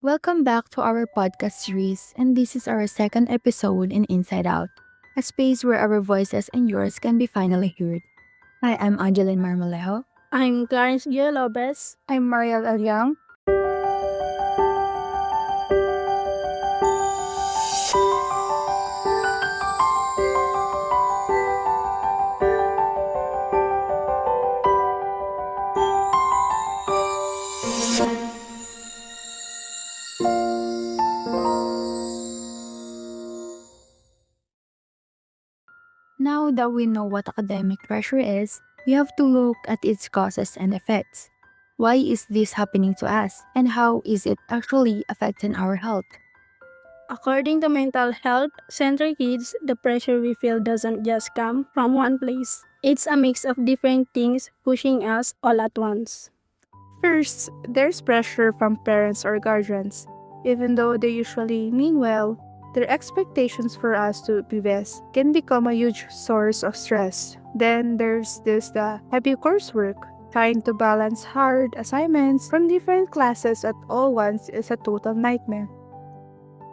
Welcome back to our podcast series, and this is our second episode in Inside Out, a space where our voices and yours can be finally heard. Hi, I'm Angeline Marmolejo. I'm Clarence Lopez. I'm Mariel Alyang. Now that we know what academic pressure is, we have to look at its causes and effects. Why is this happening to us, and how is it actually affecting our health? According to Mental Health Center Kids, the pressure we feel doesn't just come from one place. It's a mix of different things pushing us all at once. First, there's pressure from parents or guardians. Even though they usually mean well, their expectations for us to be best can become a huge source of stress. Then there's the heavy coursework. Trying to balance hard assignments from different classes at all once is a total nightmare.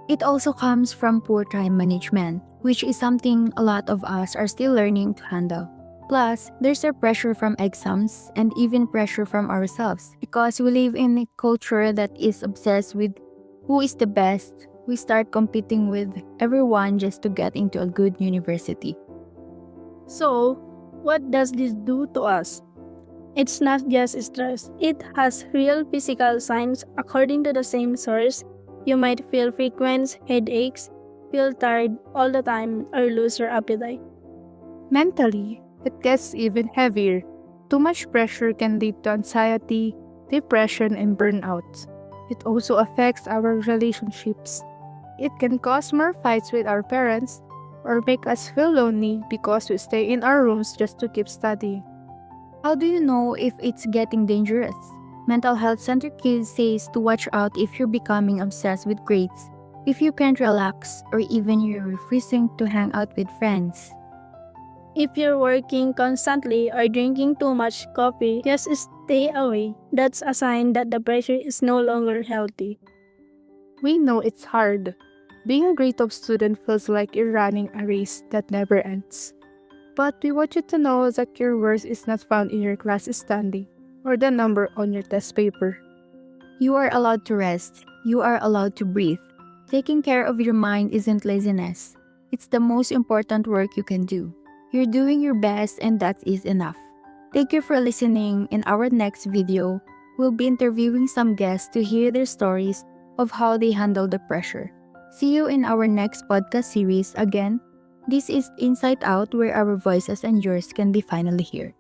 It also comes from poor time management, which is something a lot of us are still learning to handle. Plus, there's a pressure from exams and even pressure from ourselves because we live in a culture that is obsessed with who is the best. We start competing with everyone just to get into a good university. So, what does this do to us? It's not just stress, it has real physical signs. According to the same source, you might feel frequent headaches, feel tired all the time, or lose your appetite. Mentally, it gets even heavier. Too much pressure can lead to anxiety, depression, and burnout. It also affects our relationships. It can cause more fights with our parents or make us feel lonely because we stay in our rooms just to keep studying. How do you know if it's getting dangerous? Mental Health Center Kids says to watch out if you're becoming obsessed with grades, if you can't relax, or even you're refusing to hang out with friends. If you're working constantly or drinking too much coffee, just stay away. That's a sign that the pressure is no longer healthy. We know it's hard. Being a grade top student feels like you're running a race that never ends. But we want you to know that your worth is not found in your class standing or the number on your test paper. You are allowed to rest. You are allowed to breathe. Taking care of your mind isn't laziness. It's the most important work you can do. You're doing your best and that is enough. Thank you for listening. In our next video, we'll be interviewing some guests to hear their stories of how they handle the pressure. See you in our next podcast series. Again, this is Inside Out, where our voices and yours can be finally heard.